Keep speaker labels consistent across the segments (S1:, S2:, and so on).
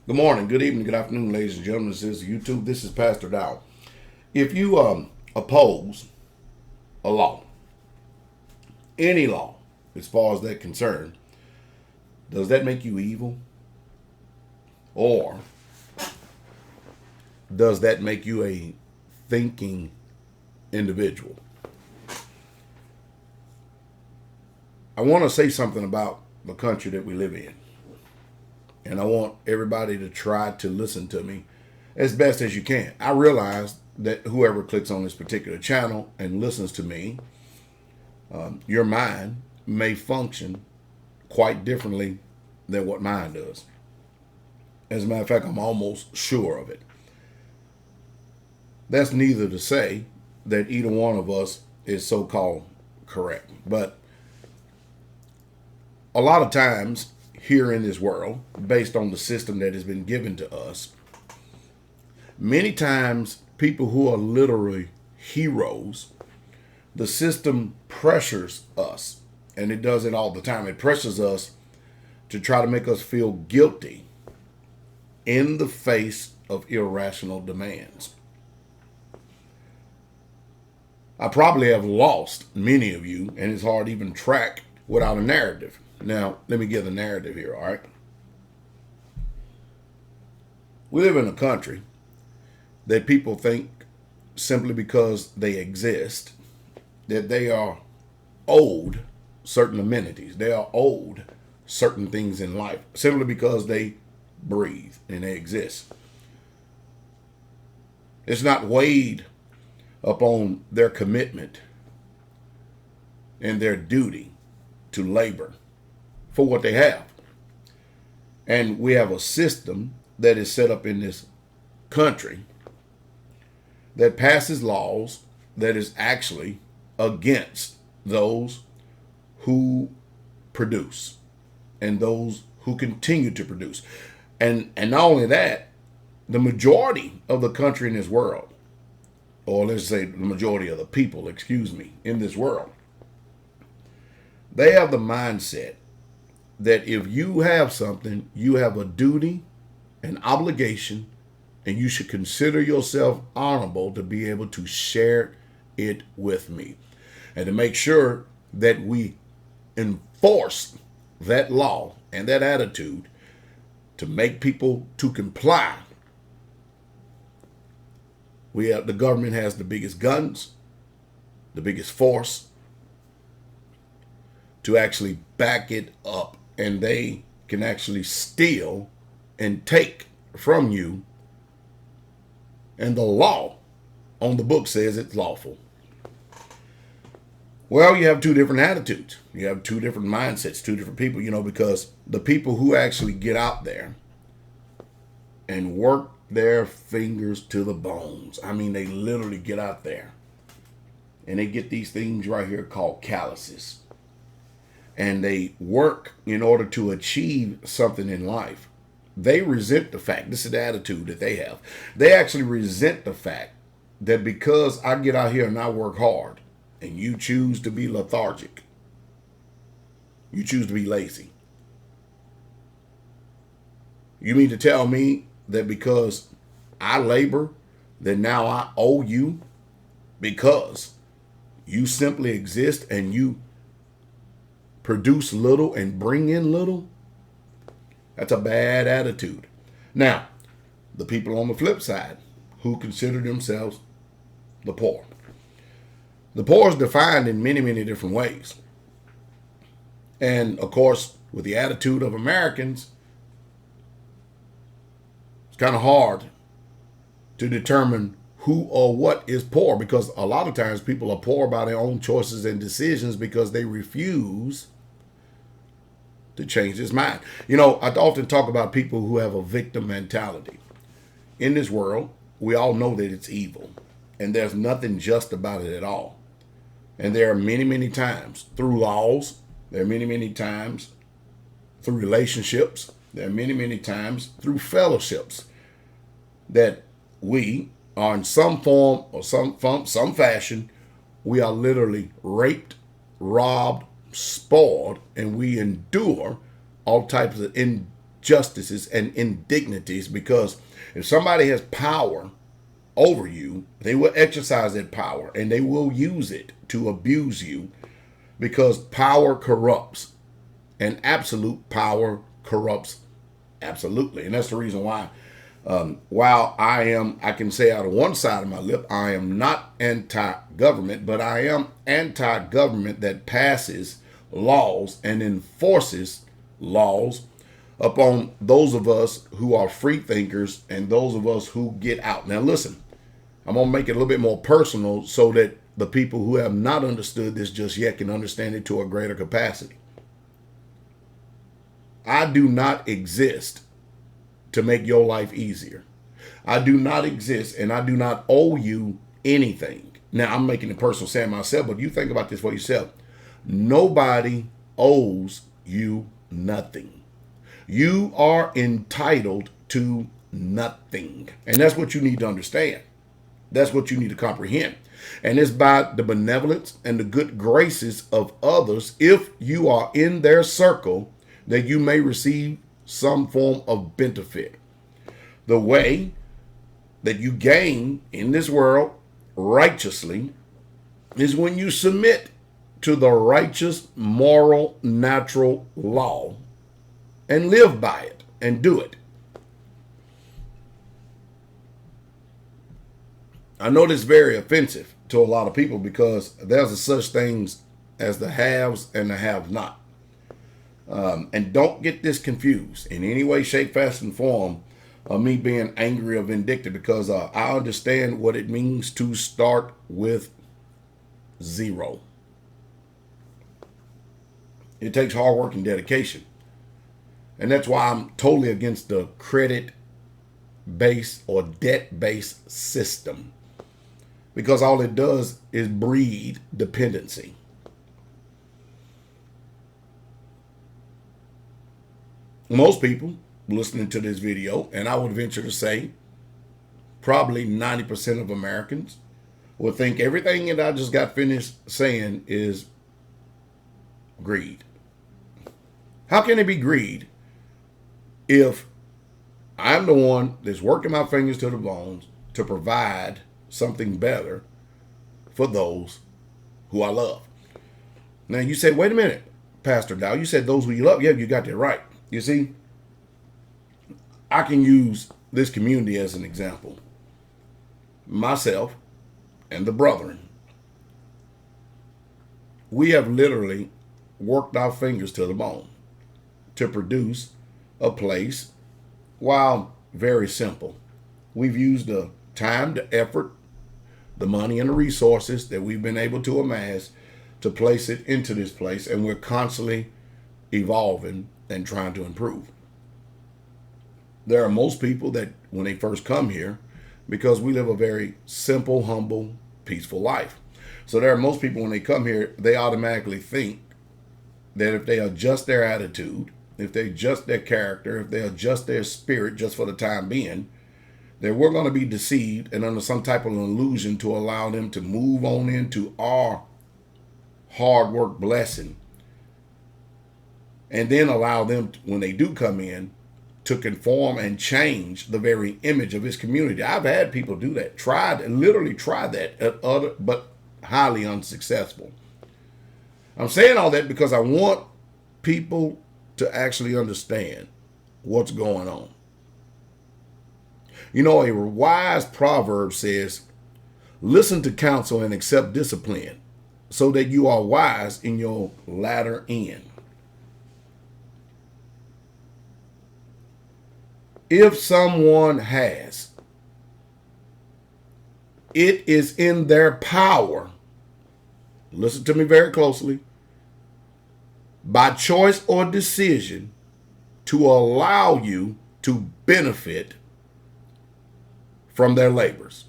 S1: Good morning, good evening, good afternoon, ladies and gentlemen. This is YouTube. This is Pastor Dow. If you oppose a law, any law, as far as that concerned, does that make you evil? Or does that make you a thinking individual? I want to say something about the country that we live in. And I want everybody to try to listen to me as best as you can. I realize that whoever clicks on this particular channel and listens to me, your mind may function quite differently than what mine does. As a matter of fact, I'm almost sure of it. That's neither to say that either one of us is so-called correct. But a lot of times here in this world, based on the system that has been given to us, many times people who are literally heroes, the system pressures us, and it does it all the time. It pressures us to try to make us feel guilty in the face of irrational demands. I probably have lost many of you, and it's hard to even track without a narrative. Now, let me give the narrative here, all right? We live in a country that people think simply because they exist that they are owed certain amenities. They are owed certain things in life simply because they breathe and they exist. It's not weighed upon their commitment and their duty to labor for what they have. And we have a system that is set up in this country that passes laws that is actually against those who produce and those who continue to produce. And not only that, the majority of the country in this world, or let's say the majority of the people, in this world, they have the mindset that if you have something, you have a duty, an obligation, and you should consider yourself honorable to be able to share it with me. And to make sure that we enforce that law and that attitude to make people to comply. The government has the biggest guns, the biggest force to actually back it up. And they can actually steal and take from you. And the law on the book says it's lawful. Well, you have two different attitudes. You have two different mindsets, two different people, because the people who actually get out there and work their fingers to the bones. I mean, they literally get out there and they get these things right here called calluses. And they work in order to achieve something in life. They resent the fact, this is the attitude that they have. They actually resent the fact that because I get out here and I work hard and you choose to be lethargic, you choose to be lazy. You mean to tell me that because I labor, that now I owe you because you simply exist and you produce little and bring in little? That's a bad attitude. Now, the people on the flip side who consider themselves the poor. The poor is defined in many, many different ways. And of course, with the attitude of Americans, it's kind of hard to determine who or what is poor, because a lot of times people are poor by their own choices and decisions because they refuse to change his mind. I often talk about people who have a victim mentality. In this world, we all know that it's evil, and there's nothing just about it at all. And there are many, many times through laws, there are many, many times through relationships, there are many, many times through fellowships that we are in some form or some fashion, we are literally raped, robbed, spoiled, and we endure all types of injustices and indignities, because if somebody has power over you, they will exercise that power and they will use it to abuse you, because power corrupts, and absolute power corrupts absolutely. And that's the reason why, while I can say out of one side of my lip, I am not anti-government, but I am anti-government that passes laws and enforces laws upon those of us who are free thinkers and those of us who get out. Now listen, I'm going to make it a little bit more personal so that the people who have not understood this just yet can understand it to a greater capacity. I do not exist to make your life easier. I do not exist, and I do not owe you anything. Now, I'm making it personal saying myself, but you think about this for yourself. Nobody owes you nothing. You are entitled to nothing. And that's what you need to understand. That's what you need to comprehend. And it's by the benevolence and the good graces of others, if you are in their circle, that you may receive some form of benefit. The way that you gain in this world righteously is when you submit to the righteous, moral, natural law and live by it and do it. I know this is very offensive to a lot of people, because there's a such things as the haves and the have-not. And don't get this confused in any way, shape, fashion, form of me being angry or vindictive, because I understand what it means to start with zero. It takes hard work and dedication. And that's why I'm totally against the credit-based or debt-based system, because all it does is breed dependency. Most people listening to this video, and I would venture to say probably 90% of Americans, will think everything that I just got finished saying is greed. How can it be greed if I'm the one that's working my fingers to the bones to provide something better for those who I love? Now you say, wait a minute, Pastor Dow, you said those who you love. Yeah, you got that right. You see, I can use this community as an example. Myself and the brethren, we have literally worked our fingers to the bone to produce a place, while very simple. We've used the time, the effort, the money, and the resources that we've been able to amass to place it into this place, and we're constantly evolving and trying to improve. There are most people that when they first come here, because we live a very simple, humble, peaceful life. So there are most people when they come here, they automatically think that if they adjust their attitude, if they adjust their character, if they adjust their spirit just for the time being, that we're going to be deceived and under some type of illusion to allow them to move on into our hard work blessing, and then allow them, when they do come in, to conform and change the very image of his community. I've had people do that, literally tried that at other, but highly unsuccessful. I'm saying all that because I want people to actually understand what's going on. You know, a wise proverb says, listen to counsel and accept discipline, so that you are wise in your latter end. If someone has, it is in their power, listen to me very closely, by choice or decision, to allow you to benefit from their labors.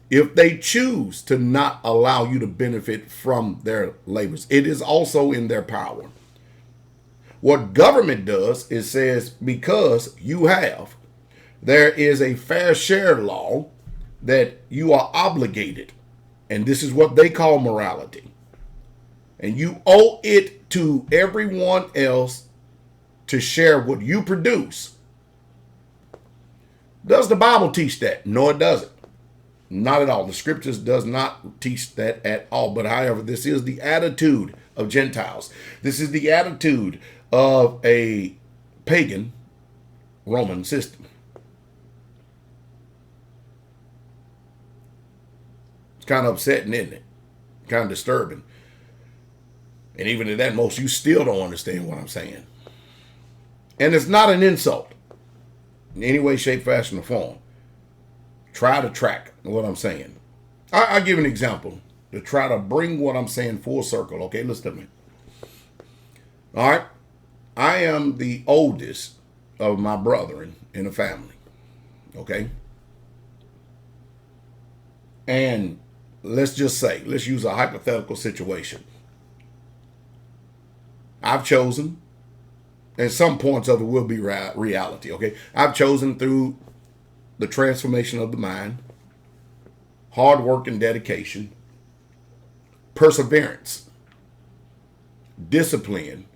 S1: If they choose to not allow you to benefit from their labors, it is also in their power. What government does is says, because you have, there is a fair share law that you are obligated. And this is what they call morality. And you owe it to everyone else to share what you produce. Does the Bible teach that? No, it doesn't. Not at all. The scriptures does not teach that at all. But however, this is the attitude of Gentiles. This is the attitude of a pagan Roman system. It's kind of upsetting, isn't it? Kind of disturbing. And even at that, most of you still don't understand what I'm saying. And it's not an insult in any way, shape, fashion, or form. Try to track what I'm saying. I'll give an example to try to bring what I'm saying full circle. Okay, listen to me. All right. I am the oldest of my brethren in the family. Okay. And let's just say, let's use a hypothetical situation. I've chosen, and some points of it will be reality, okay? I've chosen through the transformation of the mind, hard work and dedication, perseverance, discipline,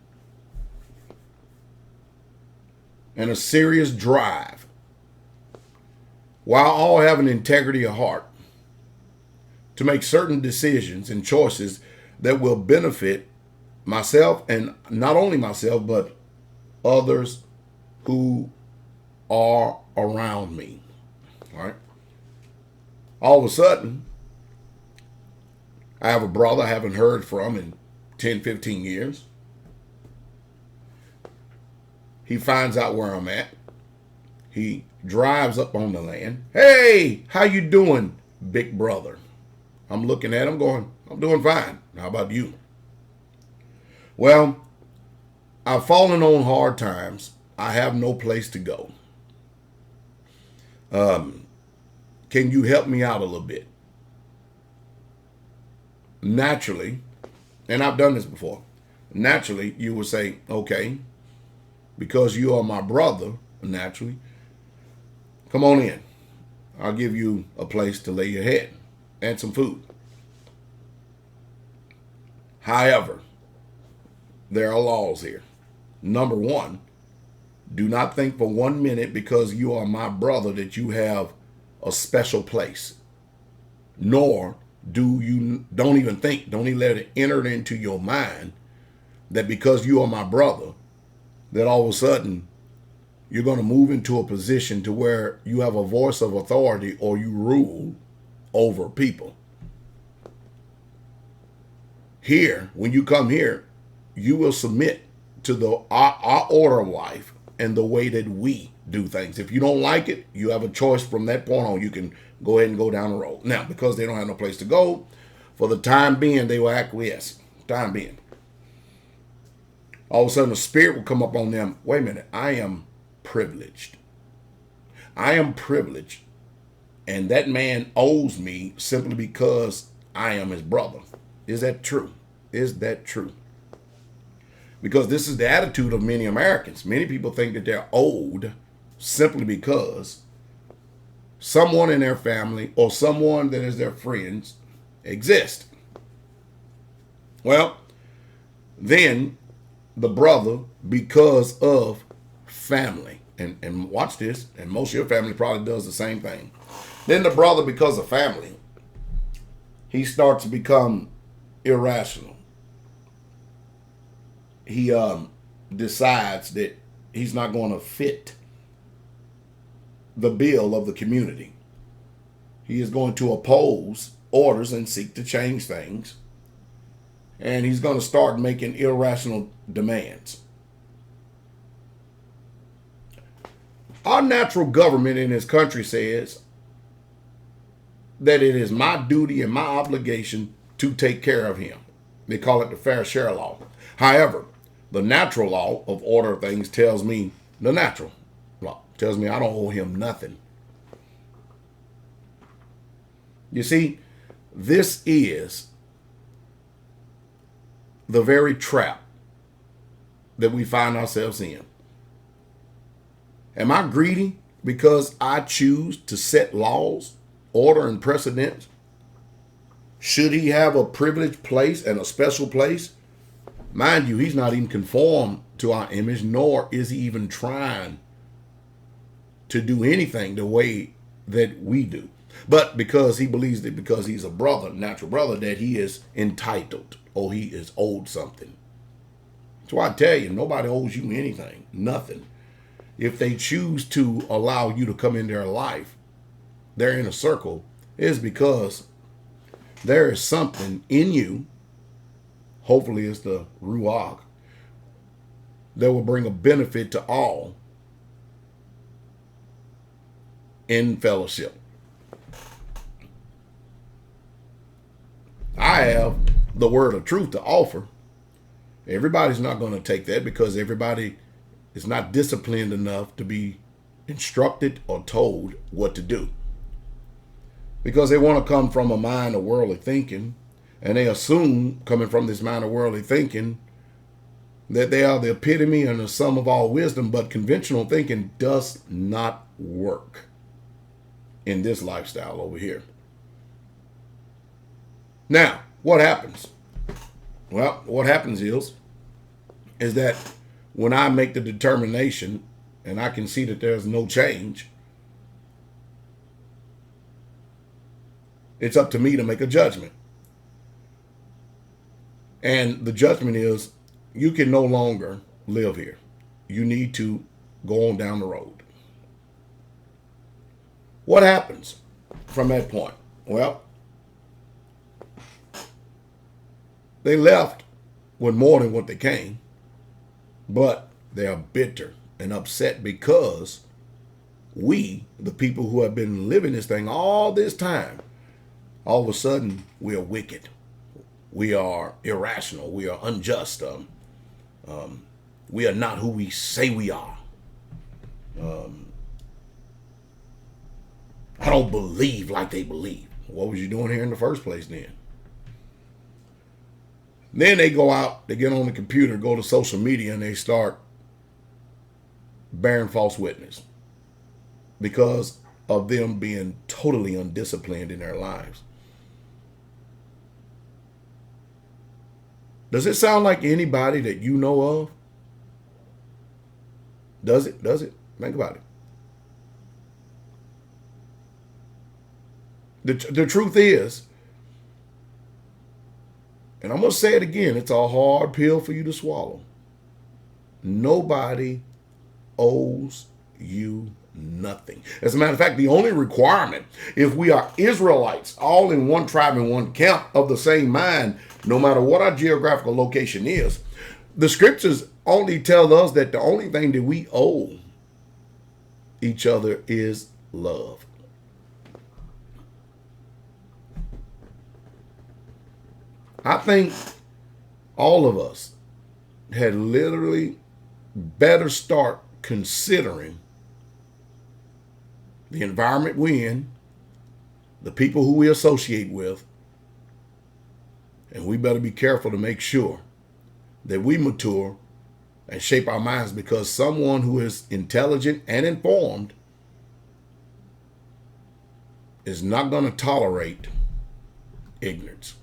S1: and a serious drive, while all having integrity of heart, to make certain decisions and choices that will benefit myself, and not only myself, but others who are around me. All right. All of a sudden, I have a brother I haven't heard from in 10, 15 years. He finds out where I'm at. He drives up on the land. Hey, how you doing, big brother? I'm looking at him going, I'm doing fine. How about you? Well, I've fallen on hard times. I have no place to go. Can you help me out a little bit? Naturally, and I've done this before, naturally you would say, okay, because you are my brother, naturally, come on in. I'll give you a place to lay your head and some food. However, there are laws here. Number one, do not think for 1 minute because you are my brother that you have a special place. Nor don't even think, don't even let it enter into your mind that because you are my brother, that all of a sudden you're going to move into a position to where you have a voice of authority or you rule over people. Here, when you come here, you will submit to our order of life and the way that we do things. If you don't like it, you have a choice from that point on. You can go ahead and go down the road. Now, because they don't have no place to go, for the time being, they will acquiesce. Time being. All of a sudden, the spirit will come up on them. Wait a minute, I am privileged. I am privileged. And that man owes me simply because I am his brother. Is that true? Is that true? Because this is the attitude of many Americans. Many people think that they're owed simply because someone in their family or someone that is their friends exist. Well, then the brother, because of family, and watch this, and most of your family probably does the same thing. Then the brother, because of family, he starts to become irrational. He decides that he's not going to fit the bill of the community. He is going to oppose orders and seek to change things. And he's going to start making irrational demands. Our natural government in this country says that it is my duty and my obligation to take care of him. They call it the fair share law. However, the natural law of order of things tells me, the natural law tells me I don't owe him nothing. You see, this is the very trap that we find ourselves in. Am I greedy because I choose to set laws, order, and precedents? Should he have a privileged place and a special place? Mind you, he's not even conformed to our image, nor is he even trying to do anything the way that we do. But because he believes that because he's a brother, natural brother, that he is entitled or he is owed something. So I tell you, nobody owes you anything, nothing. If they choose to allow you to come in their life, their inner circle, is because there is something in you, hopefully it's the Ruach, that will bring a benefit to all in fellowship. I have the word of truth to offer. Everybody's not going to take that because everybody is not disciplined enough to be instructed or told what to do. Because they want to come from a mind of worldly thinking, and they assume, coming from this mind of worldly thinking, that they are the epitome and the sum of all wisdom, but conventional thinking does not work in this lifestyle over here. Now, what happens? Well, what happens is that when I make the determination and I can see that there's no change, it's up to me to make a judgment. And the judgment is, you can no longer live here. You need to go on down the road. What happens from that point? Well, they left with more than what they came, but they are bitter and upset because we, the people who have been living this thing all this time, all of a sudden we are wicked. We are irrational. We are unjust. We are not who we say we are. I don't believe like they believe. What was you doing here in the first place then? Then they go out, they get on the computer, go to social media, and they start bearing false witness because of them being totally undisciplined in their lives. Does it sound like anybody that you know of? Does it? Does it? Think about it. The truth is, and I'm going to say it again, it's a hard pill for you to swallow. Nobody owes you nothing. As a matter of fact, the only requirement, if we are Israelites, all in one tribe and one camp of the same mind, no matter what our geographical location is, the scriptures only tell us that the only thing that we owe each other is love. I think all of us had literally better start considering the environment we're in, the people who we associate with, and we better be careful to make sure that we mature and shape our minds, because someone who is intelligent and informed is not going to tolerate ignorance.